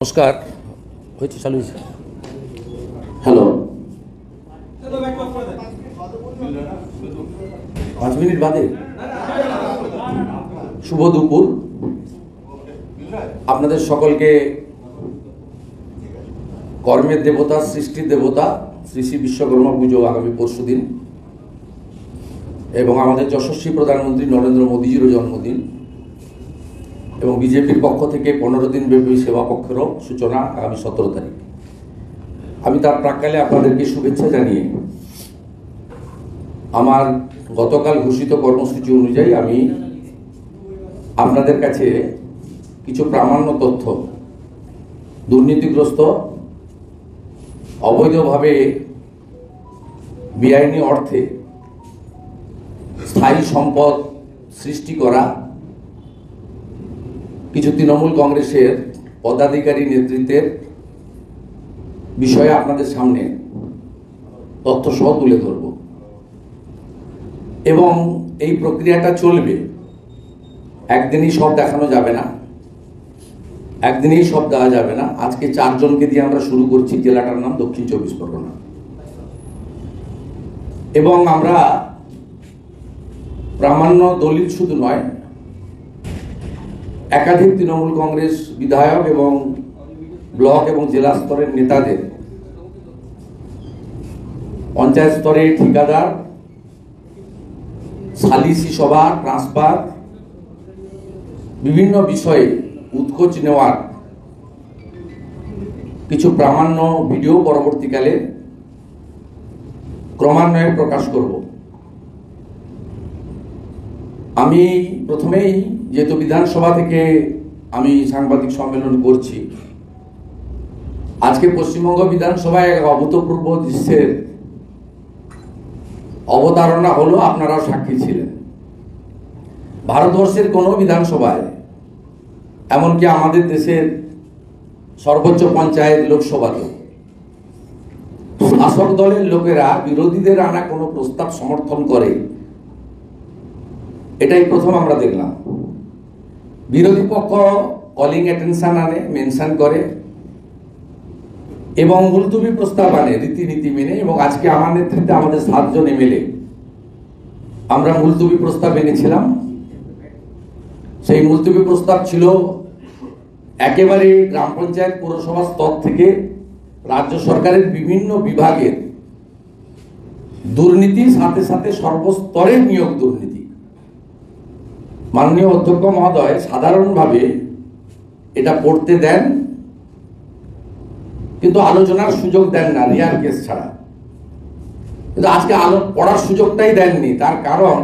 নমস্কার, হয়েছে চালু হয়েছে। হ্যালো, 5 মিনিট বাদে। শুভ দুপুর। আপনাদের সকলকে কর্মের দেবতা, সৃষ্টির দেবতা শ্রী শ্রী বিশ্বকর্মা পুজো আগামী পরশুদিন এবং আমাদের যশস্বী প্রধানমন্ত্রী নরেন্দ্র মোদীজিরও জন্মদিন এবং বিজেপির পক্ষ থেকে 15 দিন ব্যাপী সেবা পক্ষেরও সূচনা আগামী 17 তারিখ। আমি তার প্রাক্কালে আপনাদেরকে শুভেচ্ছা জানিয়ে আমার গতকাল ঘোষিত কর্মসূচি অনুযায়ী আমি আপনাদের কাছে কিছু প্রামাণ্য তথ্য, দুর্নীতিগ্রস্ত, অবৈধভাবে বেআইনি অর্থে স্থায়ী সম্পদ সৃষ্টি করা কিছু তৃণমূল কংগ্রেসের পদাধিকারী নেতৃত্বের বিষয়ে আপনাদের সামনে তথ্য সহ তুলে ধরব এবং এই প্রক্রিয়াটা চলবে। একদিনই সব দেখানো যাবে না, একদিনেই সব দেওয়া যাবে না। আজকে 4 জনকে দিয়ে আমরা শুরু করছি। জেলাটার নাম দক্ষিণ 24 পরগনা এবং আমরা প্রামাণ্য দলিল শুধু নয়, একাধিক তৃণমূল কংগ্রেস বিধায়ক এবং ব্লক এবং জেলা স্তরের নেতাদের, পঞ্চায়েত স্তরে ঠিকাদার, সালিসি সভা, ট্রান্সফার, বিভিন্ন বিষয়ে উৎকোচ নেওয়ার কিছু প্রামাণ্য ভিডিও পরবর্তীকালে ক্রমান্বয়ে প্রকাশ করব। আমি প্রথমেই, যেহেতু বিধানসভা থেকে আমি সাংবাদিক সম্মেলন করছি, আজকে পশ্চিমবঙ্গ বিধানসভায় এক অভূতপূর্ব দৃশ্যের অবতারণা হলো, আপনারাও সাক্ষী ছিলেন। ভারতবর্ষের কোনো বিধানসভায়, এমনকি আমাদের দেশের সর্বোচ্চ পঞ্চায়েত লোকসভাতে শাসক দলের লোকেরা বিরোধীদের আনা কোনো প্রস্তাব সমর্থন করে, এটাই প্রথম আমরা দেখলাম। বিরোধী পক্ষ কলিং অ্যাটেনশন আনে, মেনশন করে এবং মুলতবি প্রস্তাব আনে রীতিনীতি মেনে। এবং আজকে আমার নেতৃত্বে আমাদের 7 জন এমএলএ আমরা মুলতবি প্রস্তাব এনেছিলাম। সেই মুলতবি প্রস্তাব ছিল একেবারে গ্রাম পঞ্চায়েত, পৌরসভা স্তর থেকে রাজ্য সরকারের বিভিন্ন বিভাগের দুর্নীতি, সাথে সাথে সর্বস্তরের নিয়োগ দুর্নীতি। মাননীয় অধ্যক্ষ মহোদয় সাধারণভাবে এটা পড়তে দেন, কিন্তু আলোচনার সুযোগ দেন না, রেয়ার কেস ছাড়া। কিন্তু আজকে পড়ার সুযোগটাই দেননি। তার কারণ,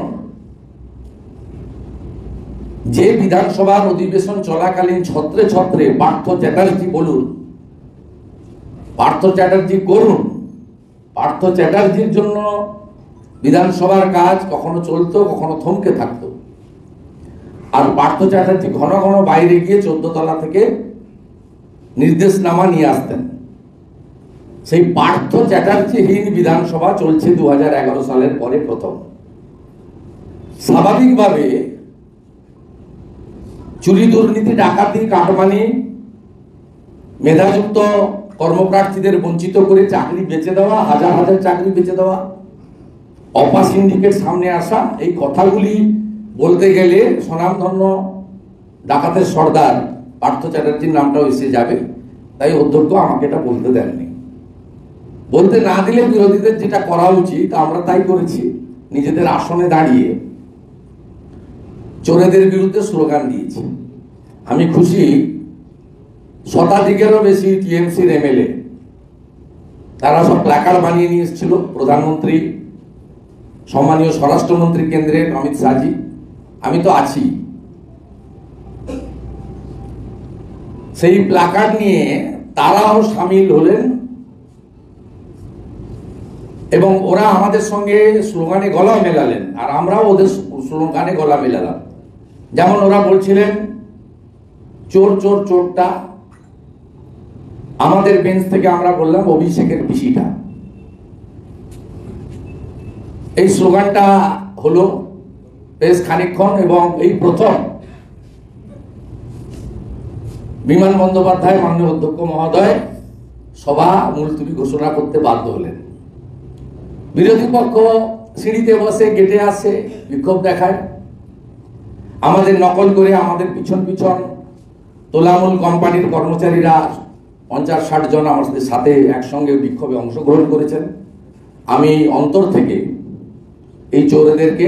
যে বিধানসভার অধিবেশন চলাকালীন ছত্রে ছত্রে পার্থ চ্যাটার্জি বলুন, পার্থ চ্যাটার্জি করুন, পার্থ চ্যাটার্জির জন্য বিধানসভার কাজ কখনো চলতো, কখনো থমকে থাকতো। আর পার্থ চ্যাটার্জি ঘন ঘন বাইরে গিয়ে 14 তলা থেকে নির্দেশনামা নিয়ে আসতেন। সেই পার্থ চ্যাটার্জিহীন বিধানসভা চলছে 2011 সালের পরে প্রথম। স্বাভাবিকভাবে চুরি, দুর্নীতি, ডাকাতি, কাটমানি, মেধাযুক্ত কর্মপ্রার্থীদের বঞ্চিত করে চাকরি বেচে দেওয়া, হাজার হাজার চাকরি বেচে দেওয়া, অপা সিন্ডিকেট সামনে আসা, এই কথাগুলি বলতে গেলে স্বনামধন্য ডাকাতের সর্দার পার্থ চ্যাটার্জির নামটাও এসে যাবে। তাই অধ্যক্ষ আমাকে এটা বলতে দেননি। বলতে না দিলে বিরোধীদের যেটা করা উচিত আমরা তাই করেছি। নিজেদের আসনে দাঁড়িয়ে চোরেদের বিরুদ্ধে স্লোগান দিয়েছি। আমি খুশি, শতাধিকেরও বেশি টিএমসির এমএলএ তারা সব প্ল্যাকার্ড বানিয়ে নিয়ে এসেছিল। প্রধানমন্ত্রী, সম্মানীয় স্বরাষ্ট্রমন্ত্রী কেন্দ্রের অমিত শাহজি, আমি তো আছি, সেই প্ল্যাকার্ড নিয়ে তারাও সামিল হলেন এবং ওরা আমাদের সঙ্গে স্লোগানে গলা মেলালেন আর আমরাও ওদের স্লোগানে গলা মেলালাম। যেমন ওরা বলছিলেন চোর চোর চোরটা, আমাদের বেঞ্চ থেকে আমরা বললাম অভিষেকের পিসিটা। এই স্লোগানটা হলো বেশ খানিকক্ষণ এবং এই প্রথম বিমান বন্দ্যোপাধ্যায় মাননীয় অধ্যক্ষ মহোদয় সভা মুলতবি ঘোষণা করতে বাধ্য হলেন। বিরোধী পক্ষ সিঁড়িতে বসে গেটে আসে, বিক্ষোভ দেখায়, আমাদের নকল করে আমাদের পিছন পিছন তোলামূল কোম্পানির কর্মচারীরা 50-60 জন আমাদের সাথে একসঙ্গে বিক্ষোভে অংশগ্রহণ করেছেন। আমি অন্তর থেকে এই চোরেদেরকে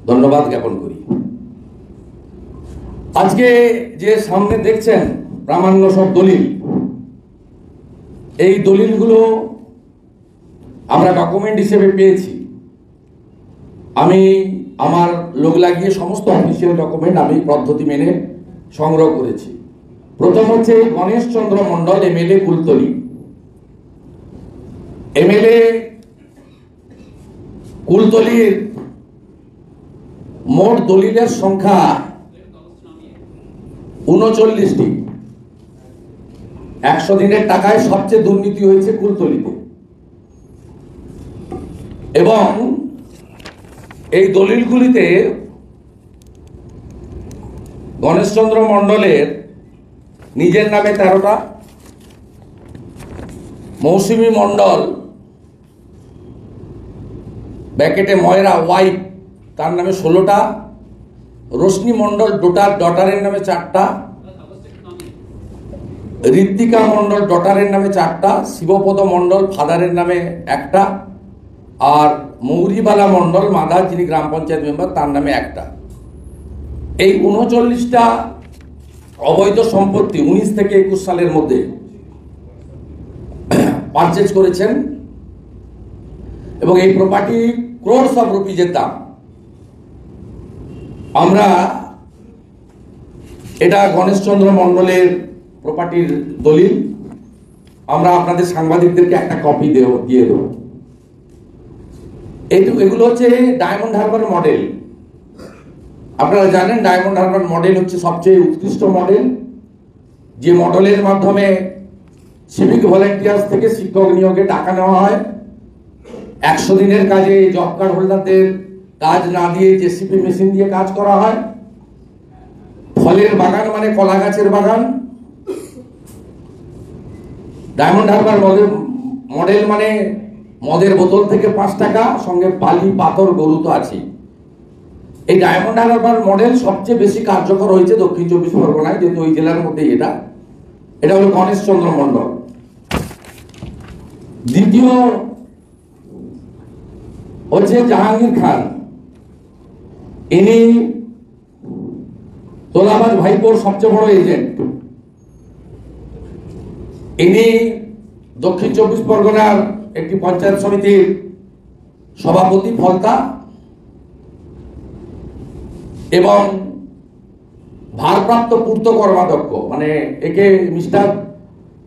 ধন্যবাদ জ্ঞাপন করি। আজকে যে সামনে দেখছেন প্রামাণ্য সব দলিল, এই দলিলগুলো আমরা ডকুমেন্ট হিসেবে পেয়েছি। আমি আমার লোক লাগিয়ে সমস্ত অফিসিয়াল ডকুমেন্ট আমি পদ্ধতি মেনে সংগ্রহ করেছি। প্রথম হচ্ছে গণেশ চন্দ্র মন্ডল, এমএলএ, কুলতলি। এমএলএ কুলতলির মোট দলিলের সংখ্যা 39টি। 100 দিনের টাকায় সবচেয়ে দুর্নীতি হয়েছে কুলতলিতে। এবং এই দলিলগুলিতে গণেশচন্দ্র মন্ডলের নিজের নামে 13টা, মৌসুমী মন্ডল ব্যাকেটে ময়রা ওয়াইফ তার নামে 16টা, রোশনি মন্ডল ডটারের নামে 4টা, ঋত্বিকা মন্ডল ডটারের নামে 4টা, শিবপদ মন্ডল ফাদারের নামে 1টা, আর মৌরিবালা মন্ডল মাদার যিনি গ্রাম পঞ্চায়েত মেম্বার তার নামে 1টা। এই 39টা অবৈধ সম্পত্তি 19 থেকে 21 সালের মধ্যে পারচেজ করেছেন এবং এই প্রপার্টি ক্রোর্স অফ রুপিজের দাম। আমরা এটা গণেশচন্দ্র মন্ডলের প্রপার্টির দলিল, আমরা আপনাদের সাংবাদিকদেরকে একটা কপি দিয়ে দেব। এগুলো হচ্ছে ডায়মন্ড হারবার মডেল। আপনারা জানেন ডায়মন্ড হারবার মডেল হচ্ছে সবচেয়ে উৎকৃষ্ট মডেল, যে মডেলের মাধ্যমে সিভিক ভলেন্টিয়ার্স থেকে শিক্ষক নিয়োগে টাকা নেওয়া হয়। 100 দিনের কাজে জব কার্ড হোল্ডারদের কাজ না দিয়ে জেসিপি মেশিন দিয়ে কাজ করা হয়। ফলের বাগান মানে কলা গাছের বাগান। ডায়মন্ড হারবার মডেল মানে মদের বোতল থেকে 5 টাকা, সঙ্গে বালি পাথর গরু তো আছে। এই ডায়মন্ড হারবার মডেল সবচেয়ে বেশি কার্যকর হয়েছে দক্ষিণ 24 পরগনায়, যেহেতু ওই জেলার মধ্যে এটা হলো গণেশচন্দ্র মন্ডল। দ্বিতীয় হচ্ছে জাহাঙ্গীর খান, ইনি তোলাবাজ ভাইপোর সবচেয়ে বড় এজেন্ট। ইনি দক্ষিণ 24 পরগনার একটি পঞ্চায়েত সমিতির সভাপতি ফলতা এবং ভারপ্রাপ্ত পূর্ত কর্মাধ্যক্ষ, মানে একে মিস্টার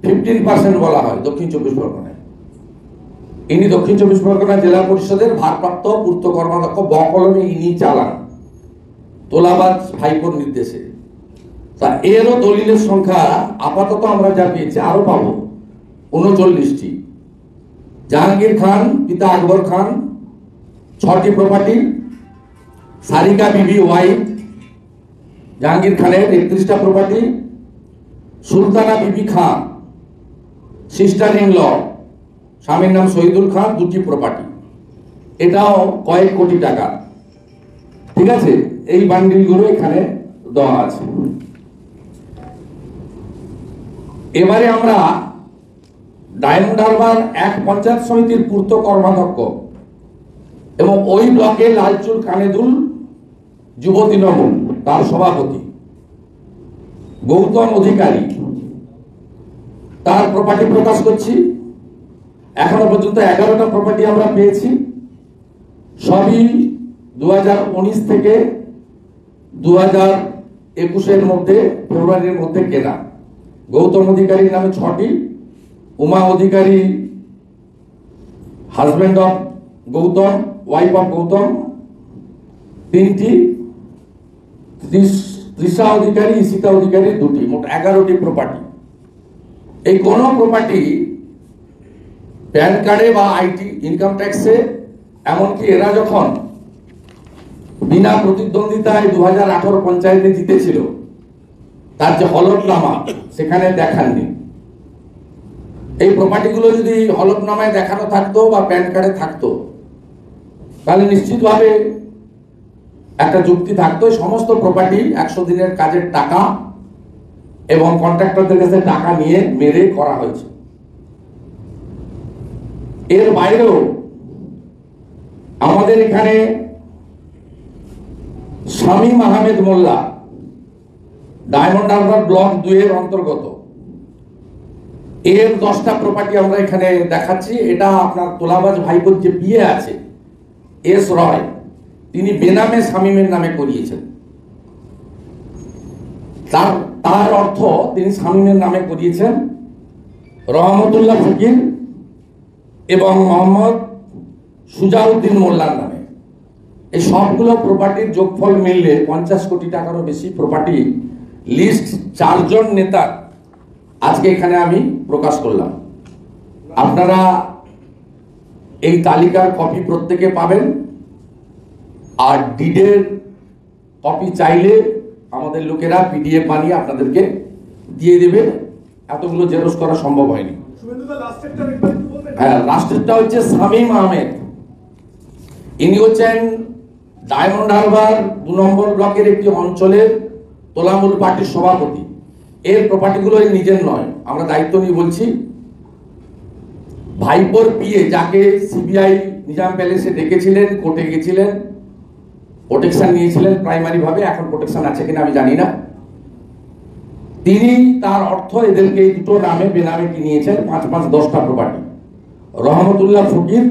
15% বলা হয় দক্ষিণ 24 পরগনায়। ইনি দক্ষিণ 24 পরগনা জেলা পরিষদের ভারপ্রাপ্ত পূর্ত কর্মাধ্যক্ষ, বকলমে ইনি চালান তোলাবাজ ভাইপোর নির্দেশে। তা এরও দলিলের সংখ্যা আপাতত আমরা যা পেয়েছি, আরো পাবো 39টি। জাহাঙ্গীর খান পিতা আকবর খান 6টি প্রপার্টি, সারিকা বিবি ওয়াইফ জাহাঙ্গীর খানের 31টা property, Sultana Bibi Khan sister in law স্বামীর নাম শহীদুল খান 2টি প্রপার্টি, এটাও কয়েক কোটি টাকা। ঠিক আছে, এই বান্ডিলগুলো এখানে দেওয়া আছে। এবারে আমরা ডায়মন্ড হারবার 1 পঞ্চায়েত সমিতির পূর্ত কর্মাধ্যক্ষ এবং ওই ব্লকে লালচুল কানেদুল যুব তৃণমূল তার সভাপতি গৌতম অধিকারী, তার প্রপার্টি প্রকাশ করছি। এখনো পর্যন্ত 11টা প্রপার্টি আমরা পেয়েছি, সবই 2019 থেকে 2021 মধ্যে ফেব্রুয়ারির মধ্যে কেনা। গৌতম অধিকারীর নামে 6টি, Uma Adhikari husband of Gautam, wife of Gautam 3টি, তৃষা অধিকারী, ঈশিতা অধিকারী 2টি, মোট 11টি প্রপার্টি। এই কোন প্রপার্টি প্যান কার্ডে বা আইটি ইনকাম ট্যাক্সে, এমনকি এরা যখন বিনা প্রতিদ্বন্দ্বিতায় 2018 পঞ্চায়েতে জিতেছিল তার যে হলফনামা সেখানে দেখাননি। এই প্রপার্টিগুলো যদি হলফনামায় দেখানো থাকতো বা প্যান কার্ডে থাকতো তাহলে নিশ্চিতভাবে একটা যুক্তি থাকতো। সমস্ত প্রপার্টি 100 দিনের কাজের টাকা এবং কন্ট্রাক্টরদের কাছে টাকা নিয়ে মেরে করা হয়েছে। এর বাইরেও আমাদের এখানে শামীম আহমেদ মোল্লা ডায়মন্ড হারবার ব্লক 2 এর অন্তর্গত, এর 10টা প্রপার্টি আমরা এখানে দেখাচ্ছি। এটা আপনার তোলাবাজ ভাইপোর যে বিয়ে আছে এস রয়, তিনি বেনামে শামীমের নামে করিয়েছেন। তার অর্থ তিনি শামীমের নামে করিয়েছেন রহমতুল্লাহ ফকির এবং মোহাম্মদ সুজাউদ্দিন মোল্লার নামে। এই সবগুলো প্রপার্টির যোগফল মিললে 50 কোটি টাকারও বেশি প্রপার্টি লিস্ট 4 জন নেতার আজকে এখানে আমি প্রকাশ করলাম। আপনারা এই তালিকার কপি প্রত্যেকে পাবেন, আর ডিডের কপি চাইলে আমাদের লোকেরা পিডিএফ বানিয়ে আপনাদেরকে দিয়ে দেবে। এতগুলো জেরক্স করা সম্ভব হয়নি। হ্যাঁ, লাস্টেরটা হচ্ছে শামীম আহমেদ। ইনি হচ্ছেন ডায়মন্ড হারবার 2 নম্বর ব্লকের একটি অঞ্চলের তোলামূল পার্টির সভাপতি। এর প্রপার্টিগুলো নিজের নয়, আমরা দায়িত্ব নিয়ে বলছি। ভাইপোর বিয়ে, যাকে সিবিআই নিজাম প্যালেসে ডেকেছিলেন, কোর্টে গেছিলেন, প্রোটেকশন নিয়েছিলেন প্রাইমারি ভাবে, এখন প্রোটেকশন আছে কিনা আমি জানি না, তিনি তার অর্থ এদেরকে এই দুটো নামে বেনামে কিনিয়েছেন 5-10টা প্রপার্টি। রহমতুল্লাহ ফকির,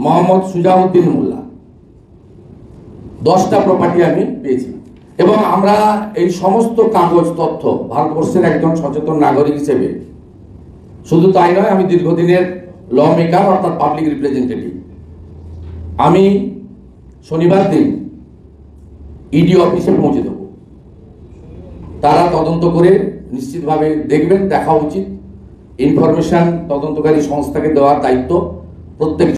মোহাম্মদ সুজাউদ্দিন মোল্লা, 10টা প্রপার্টি আমি পেয়েছি। এবং আমরা এই সমস্ত কাগজ তথ্য ভারতবর্ষের একজন সচেতন নাগরিক হিসেবে, শুধু তাই নয়, আমি দীর্ঘদিনের ল মেকার অর্থাৎ পাবলিক রিপ্রেজেন্টেটিভ। আমি শনিবার দিন ইডি অফিসে পৌঁছে দেব। তারা তদন্ত করে নিশ্চিতভাবে দেখবেন, দেখা উচিত। ইনফরমেশন তদন্তকারী সংস্থাকে দেওয়ার দায়িত্ব প্রত্যেক